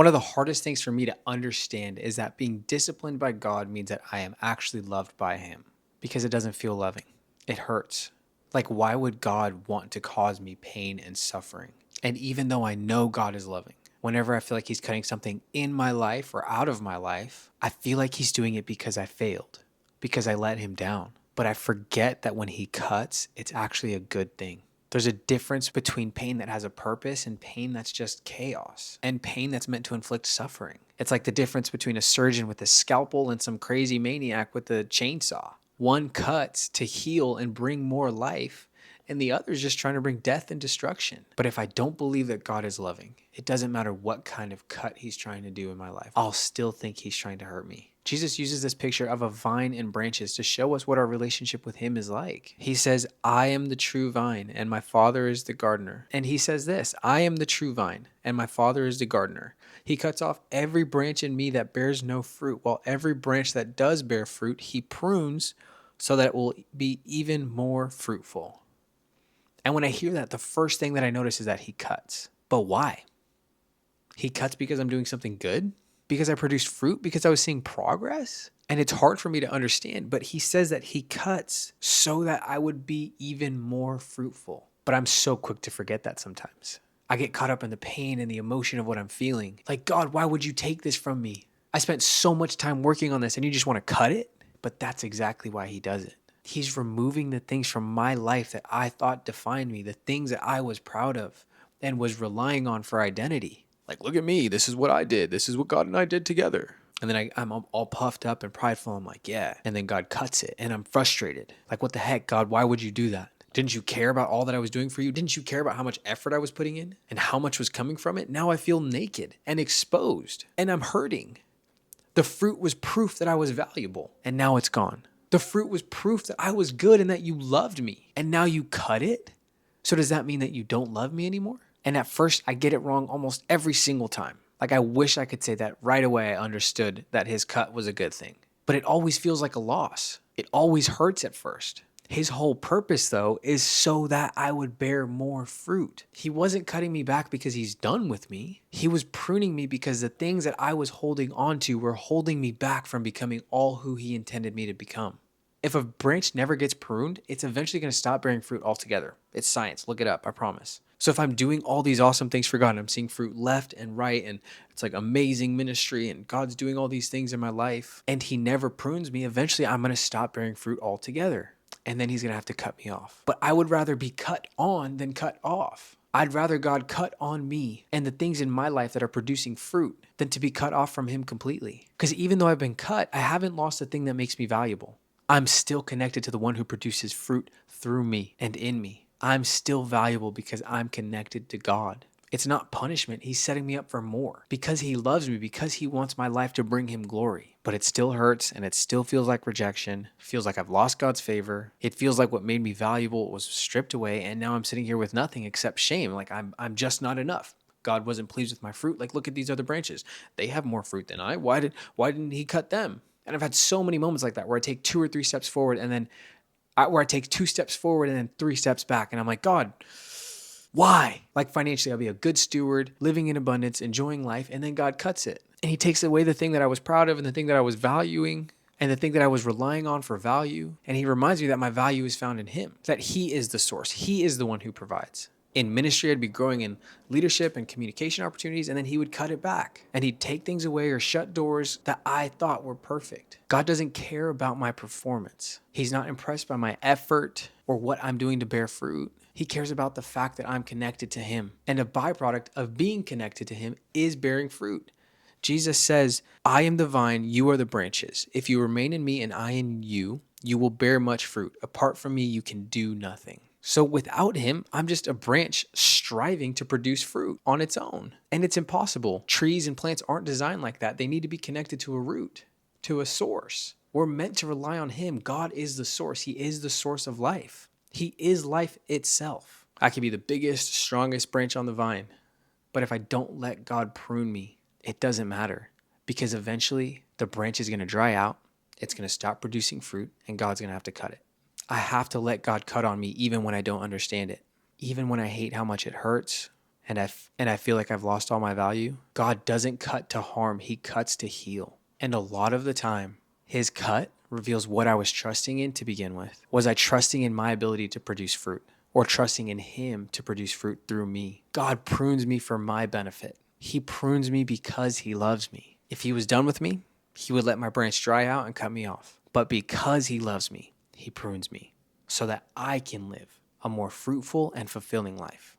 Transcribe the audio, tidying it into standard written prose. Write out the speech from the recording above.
One of the hardest things for me to understand is that being disciplined by God means that I am actually loved by Him because it doesn't feel loving. It hurts. Like, why would God want to cause me pain and suffering? And even though I know God is loving, whenever I feel like He's cutting something in my life or out of my life, I feel like He's doing it because I failed, because I let Him down. But I forget that when He cuts, it's actually a good thing. There's a difference between pain that has a purpose and pain that's just chaos, and pain that's meant to inflict suffering. It's like the difference between a surgeon with a scalpel and some crazy maniac with a chainsaw. One cuts to heal and bring more life, and the other is just trying to bring death and destruction. But if I don't believe that God is loving, it doesn't matter what kind of cut He's trying to do in my life. I'll still think He's trying to hurt me. Jesus uses this picture of a vine and branches to show us what our relationship with Him is like. He says, I am the true vine, and my Father is the gardener. And He says this, I am the true vine, and my Father is the gardener. He cuts off every branch in me that bears no fruit, while every branch that does bear fruit, He prunes so that it will be even more fruitful. And when I hear that, the first thing that I notice is that He cuts. But why? He cuts because I'm doing something good? Because I produced fruit? Because I was seeing progress? And it's hard for me to understand, but He says that He cuts so that I would be even more fruitful. But I'm so quick to forget that sometimes. I get caught up in the pain and the emotion of what I'm feeling. Like, God, why would you take this from me? I spent so much time working on this and you just want to cut it? But that's exactly why He does it. He's removing the things from my life that I thought defined me, the things that I was proud of and was relying on for identity. Like, look at me. This is what I did. This is what God and I did together. And then I'm all puffed up and prideful. I'm like, yeah. And then God cuts it and I'm frustrated. Like, what the heck, God? Why would you do that? Didn't you care about all that I was doing for you? Didn't you care about how much effort I was putting in and how much was coming from it? Now I feel naked and exposed and I'm hurting. The fruit was proof that I was valuable and now it's gone. The fruit was proof that I was good and that you loved me and now you cut it? So does that mean that you don't love me anymore? And at first, I get it wrong almost every single time. Like, I wish I could say that right away I understood that His cut was a good thing. But it always feels like a loss. It always hurts at first. His whole purpose, though, is so that I would bear more fruit. He wasn't cutting me back because He's done with me. He was pruning me because the things that I was holding on to were holding me back from becoming all who He intended me to become. If a branch never gets pruned, it's eventually going to stop bearing fruit altogether. It's science. Look it up. I promise. So if I'm doing all these awesome things for God and I'm seeing fruit left and right and it's like amazing ministry and God's doing all these things in my life and He never prunes me, eventually I'm going to stop bearing fruit altogether. And then He's going to have to cut me off. But I would rather be cut on than cut off. I'd rather God cut on me and the things in my life that are producing fruit than to be cut off from Him completely. Because even though I've been cut, I haven't lost the thing that makes me valuable. I'm still connected to the one who produces fruit through me and in me. I'm still valuable because I'm connected to God. It's not punishment. He's setting me up for more because He loves me, because He wants my life to bring Him glory. But it still hurts and it still feels like rejection. It feels like I've lost God's favor. It feels like what made me valuable was stripped away and now I'm sitting here with nothing except shame. Like I'm just not enough. God wasn't pleased with my fruit. Like, look at these other branches. They have more fruit than I. Why didn't He cut them? And I've had so many moments like that where I take 2 or 3 steps forward and then where I take 2 steps forward and then 3 steps back. And I'm like, God, why? Like, financially, I'll be a good steward, living in abundance, enjoying life. And then God cuts it. And He takes away the thing that I was proud of and the thing that I was valuing and the thing that I was relying on for value. And He reminds me that my value is found in Him, that He is the source. He is the one who provides. In ministry, I'd be growing in leadership and communication opportunities, and then He would cut it back. And He'd take things away or shut doors that I thought were perfect. God doesn't care about my performance. He's not impressed by my effort or what I'm doing to bear fruit. He cares about the fact that I'm connected to Him. And a byproduct of being connected to Him is bearing fruit. Jesus says, I am the vine, you are the branches. If you remain in me and I in you, you will bear much fruit. Apart from me, you can do nothing. So without Him, I'm just a branch striving to produce fruit on its own. And it's impossible. Trees and plants aren't designed like that. They need to be connected to a root, to a source. We're meant to rely on Him. God is the source. He is the source of life. He is life itself. I could be the biggest, strongest branch on the vine. But if I don't let God prune me, it doesn't matter. Because eventually the branch is going to dry out. It's going to stop producing fruit and God's going to have to cut it. I have to let God cut on me even when I don't understand it, even when I hate how much it hurts and I feel like I've lost all my value, God doesn't cut to harm, he cuts to heal. And a lot of the time, his cut reveals what I was trusting in to begin with. Was I trusting in my ability to produce fruit, or trusting in him to produce fruit through me? God prunes me for my benefit. He prunes me because he loves me. If he was done with me, he would let my branch dry out and cut me off. But because he loves me, he prunes me so that I can live a more fruitful and fulfilling life.